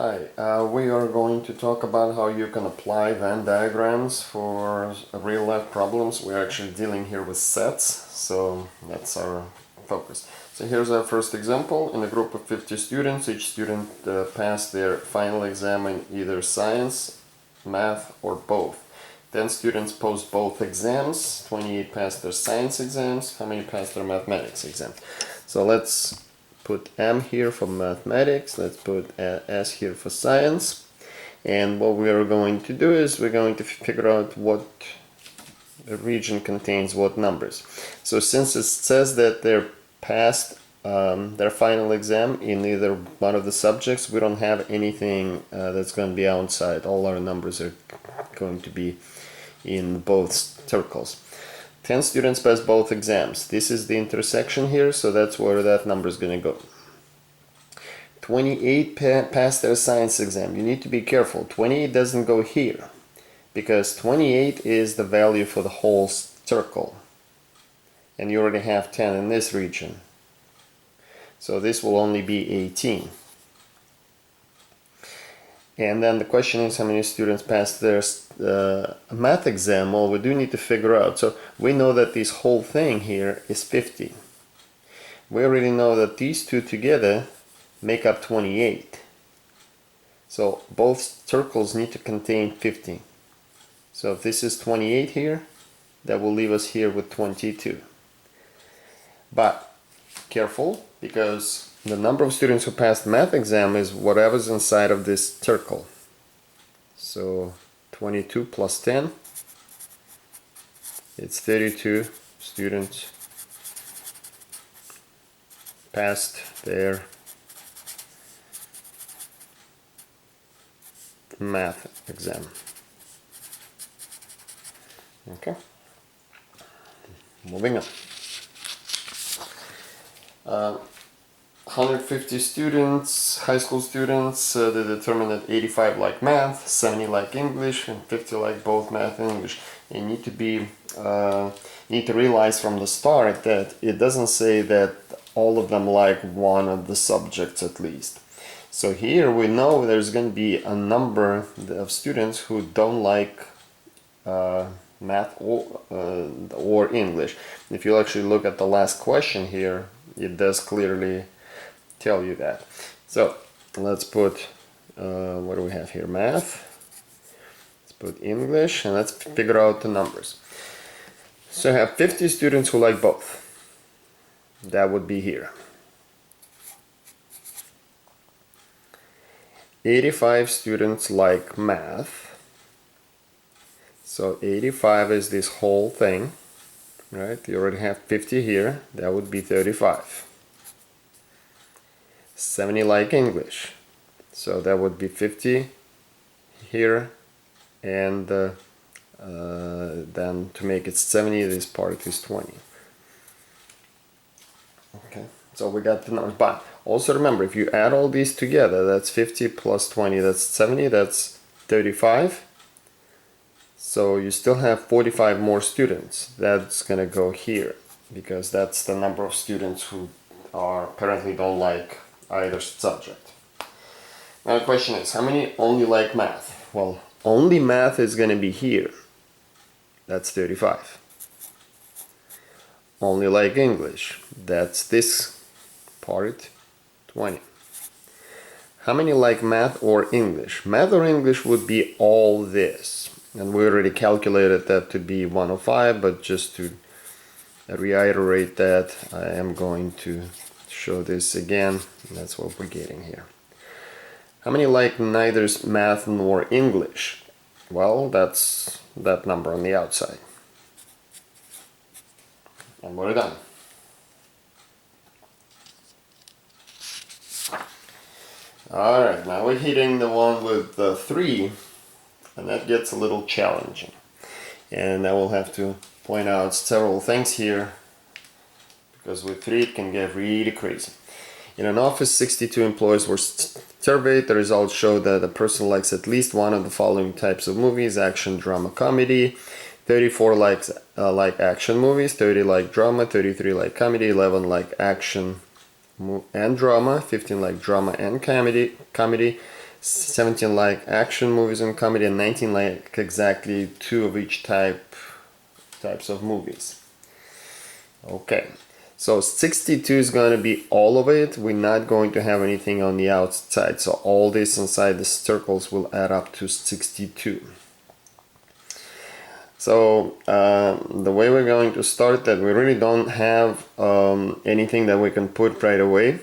Hi, we are going to talk about how you can apply Venn diagrams for real-life problems. We're actually dealing here with sets, so that's our focus. So here's our first example. In a group of 50 students, each student passed their final exam in either science, math, or both. 10 students posed both exams, 28 passed their science exams. How many passed their mathematics exam? So let's put M here for mathematics, let's put S here for science, and what we are going to do is we're going to figure out what region contains what numbers. So since it says that they're passed their final exam in either one of the subjects, we don't have anything that's going to be outside. All our numbers are going to be in both circles. 10 students passed both exams. This is the intersection here, so that's where that number is going to go. 28 passed their science exam. You need to be careful. 28 doesn't go here because 28 is the value for the whole circle. And you already have 10 in this region. So this will only be 18. And then the question is how many students passed their math exam. Well, we do need to figure out. So we know that this whole thing here is 50. We already know that these two together make up 28. So both circles need to contain 50. So if this is 28 here, that will leave us here with 22. But careful, because the number of students who passed the math exam is whatever's inside of this circle. So 22 plus 10, it's 32 students passed their math exam. Okay, moving on. 150 students, high school students, they determined that 85 like math, 70 like English, and 50 like both math and English. You need to be, need to realize from the start that it doesn't say that all of them like one of the subjects at least. So here we know there's going to be a number of students who don't like math or English. If you actually look at the last question here, it does clearly tell you that. So let's put what do we have here? Math. Let's put English, and let's figure out the numbers. So I have 50 students who like both. That would be here. 85 students like math. So 85 is this whole thing, right? You already have 50 here. That would be 35. 70 like English. So that would be 50 here, and then to make it 70, this part is 20. Okay, so we got the numbers. But also remember, if you add all these together, that's 50 plus 20, that's 70, that's 35. So you still have 45 more students. That's gonna go here because that's the number of students who apparently don't like either subject. Now the question is, how many only like math? Well, only math is gonna be here. That's 35. Only like English, that's this part, 20. How many like math or English? Math or English would be all this. And we already calculated that to be 105, but just to reiterate that, I am going to show this again. That's what we're getting here. How many like neither math nor English? Well, that's that number on the outside. And we're done. Alright, now we're hitting the one with the 3, and that gets a little challenging. And I will have to point out several things here, because with 3 it can get really crazy. In an office, 62 employees were surveyed. The results showed that a person likes at least one of the following types of movies: action, drama, comedy. 34 like action movies, 30 like drama, 33 like comedy, 11 like action and drama, 15 like drama and comedy, 17 like action movies and comedy, and 19 like exactly 2 of each types of movies. Okay, so 62 is going to be all of it. We're not going to have anything on the outside, so all this inside the circles will add up to 62. So the way we're going to start that, we really don't have anything that we can put right away,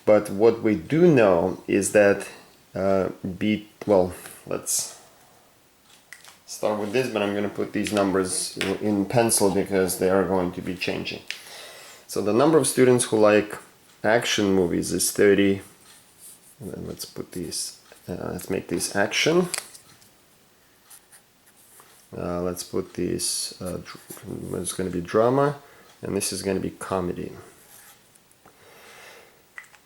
but what we do know is that well, let's start with this, but I'm going to put these numbers in pencil because they are going to be changing. So the number of students who like action movies is 30. And then let's put these, let's make this action. Let's put these, it's going to be drama, and this is going to be comedy.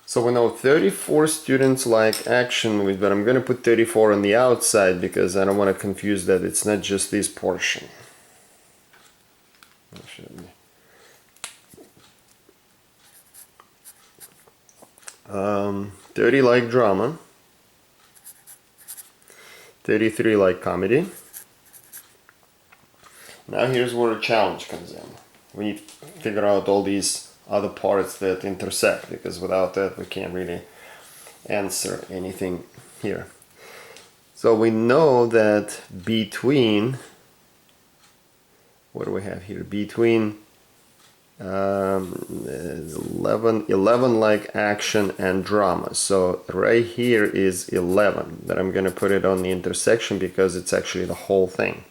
So we know 34 students like action movies, but I'm going to put 34 on the outside because I don't want to confuse that. It's not just this portion. 30 like drama, 33 like comedy. Now here's where a challenge comes in. We need to figure out all these other parts that intersect, because without that we can't really answer anything here. So we know that between, what do we have here? Between 11 like action and drama. So right here is 11, but I'm going to put it on the intersection because it's actually the whole thing.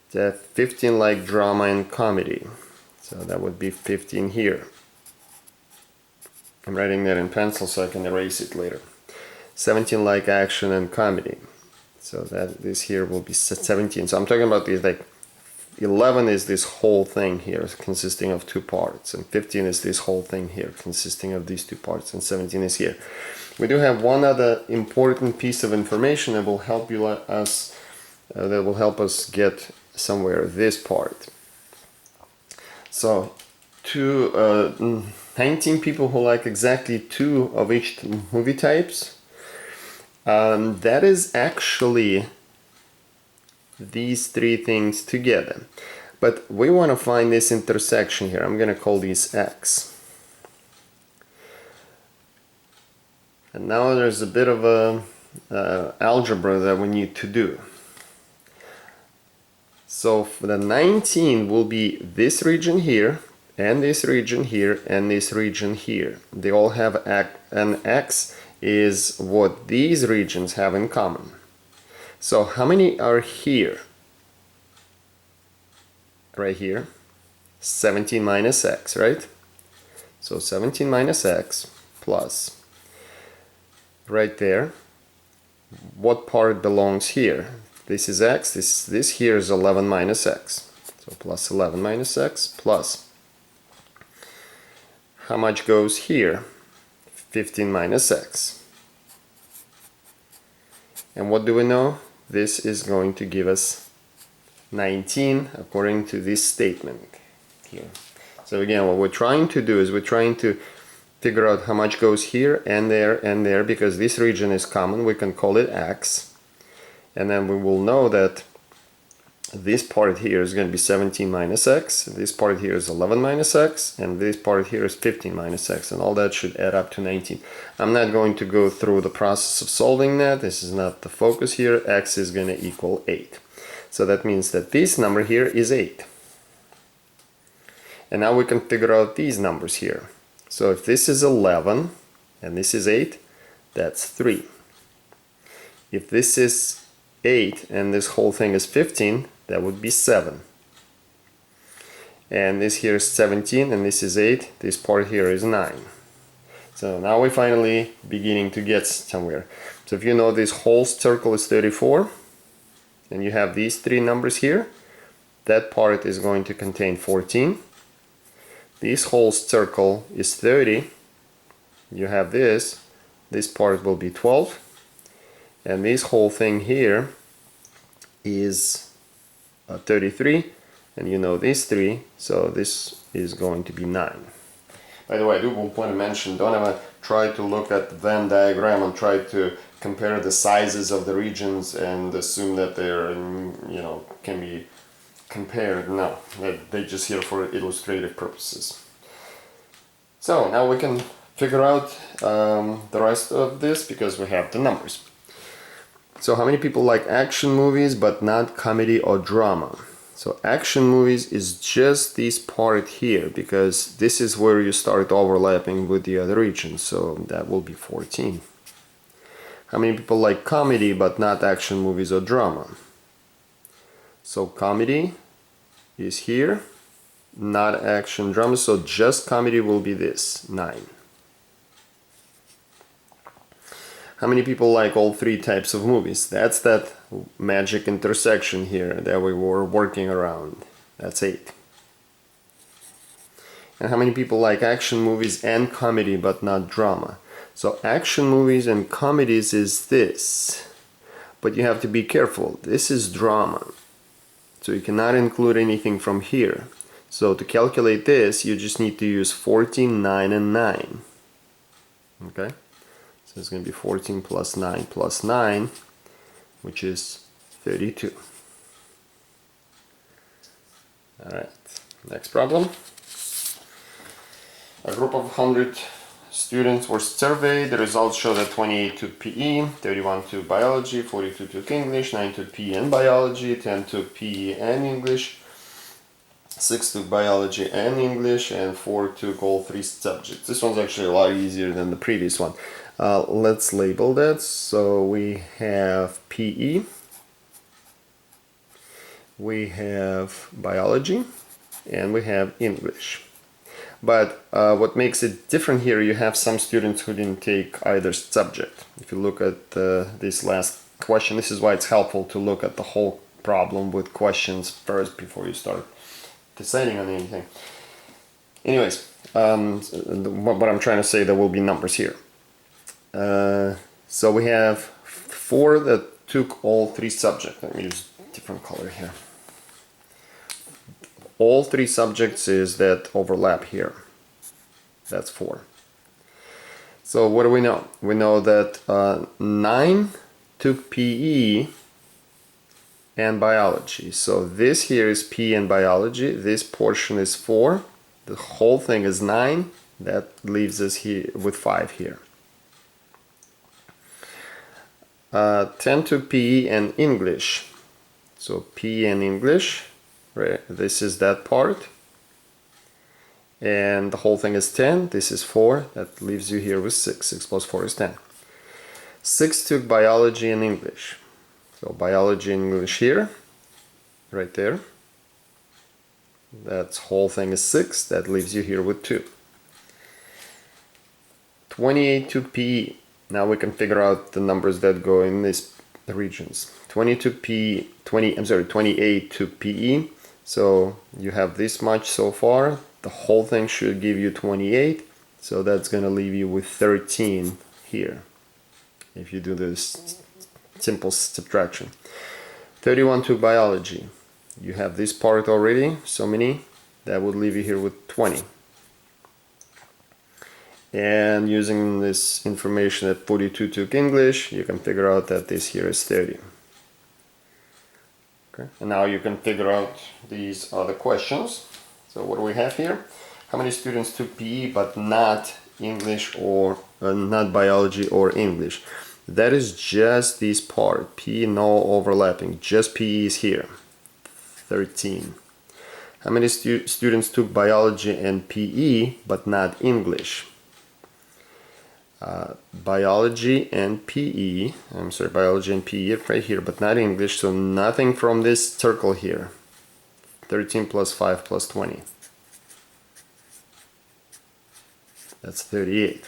15 like drama and comedy, so that would be 15 here. I'm writing that in pencil so I can erase it later. 17 like action and comedy, so that this here will be 17. So I'm talking about these, like 11 is this whole thing here consisting of 2 parts, and 15 is this whole thing here consisting of these 2 parts, and 17 is here. We do have one other important piece of information that will help us get somewhere, this part. So 19 people who like exactly 2 of each movie types, that is actually these 3 things together, but we want to find this intersection here. I'm going to call these X. And now there's a bit of a algebra that we need to do. So for the 19 will be this region here, and this region here, and this region here. They all have an X is what these regions have in common. So how many are here? Right here, 17 minus X, right? So 17 minus X plus, right there, what part belongs here? This is X, this here is 11 minus X. So plus 11 minus X plus, how much goes here? 15 minus X. And what do we know? This is going to give us 19 according to this statement here. So again, what we're trying to do is we're trying to figure out how much goes here and there, because this region is common. We can call it X. And then we will know that this part here is going to be 17 minus X, this part here is 11 minus X, and this part here is 15 minus X, and all that should add up to 19. I'm not going to go through the process of solving that. This is not the focus here. X is going to equal 8. So that means that this number here is 8. And now we can figure out these numbers here. So if this is 11 and this is 8, that's 3. If this is 8 and this whole thing is 15, that would be 7. And this here is 17 and this is 8, this part here is 9. So now we're finally beginning to get somewhere. So if you know this whole circle is 34 and you have these 3 numbers here, that part is going to contain 14. This whole circle is 30. You have this part will be 12. And this whole thing here is 33, and you know these 3, so this is going to be 9. By the way, I do want to mention, don't ever try to look at the Venn diagram and try to compare the sizes of the regions and assume that they're, you know, can be compared. No, they're just here for illustrative purposes. So now we can figure out the rest of this because we have the numbers. So how many people like action movies but not comedy or drama? So action movies is just this part here because this is where you start overlapping with the other regions, so that will be 14. How many people like comedy but not action movies or drama? So comedy is here, not action drama, so just comedy will be this, 9. How many people like all three types of movies? That's that magic intersection here that we were working around. That's 8. And how many people like action movies and comedy but not drama? So action movies and comedies is this. But you have to be careful. This is drama. So you cannot include anything from here. So to calculate this, you just need to use 14, 9, and 9. Okay? So it's going to be 14 plus 9, which is 32. Alright, next problem. A group of 100 students were surveyed. The results show that 28 took PE, 31 took biology, 42 took English, 9 took PE and biology, 10 took PE and English, 6 took biology and English, and 4 took all 3 subjects. This one's actually a lot easier than the previous one. Let's label that. So we have PE, we have biology, and we have English. But what makes it different here, you have some students who didn't take either subject. If you look at this last question, this is why it's helpful to look at the whole problem with questions first before you start deciding on anything. Anyways, what I'm trying to say, there will be numbers here. So we have 4 that took all 3 subjects. Let me use a different color here. All 3 subjects is that overlap here. That's 4. So what do we know? We know that 9 took PE and biology. So this here is PE and biology. This portion is 4. The whole thing is 9. That leaves us here with 5 here. 10 took PE and English. So PE and English. Right, this is that part, and the whole thing is 10. This is 4. That leaves you here with 6. 6 plus 4 is 10. 6 took biology and English. So biology and English here, right there. That whole thing is 6. That leaves you here with 2. 28 took PE. Now we can figure out the numbers that go in these regions. 28 took PE. So you have this much so far. The whole thing should give you 28. So that's going to leave you with 13 here. If you do this simple subtraction. 31 took biology. You have this part already. So many. That would leave you here with 20. And using this information that 42 took English, you can figure out that this here is 30. Okay. And now you can figure out these other questions. So what do we have here? How many students took PE but not English or not biology or English? That is just this part. PE, no overlapping. Just PE is here. 13. How many students took biology and PE but not English? Biology and PE, biology and PE right here, but not English, so nothing from this circle here. 13 plus 5 plus 20. That's 38.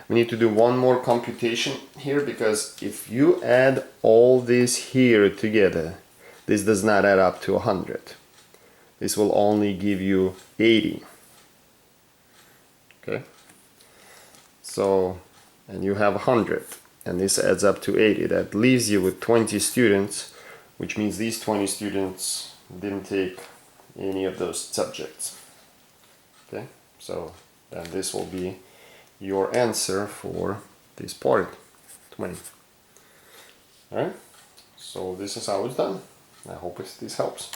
We need to do one more computation here, because if you add all this here together, this does not add up to 100. This will only give you 80. Okay? So, and you have 100, and this adds up to 80. That leaves you with 20 students, which means these 20 students didn't take any of those subjects. Okay, so then this will be your answer for this part, 20. Alright, so this is how it's done. I hope this helps.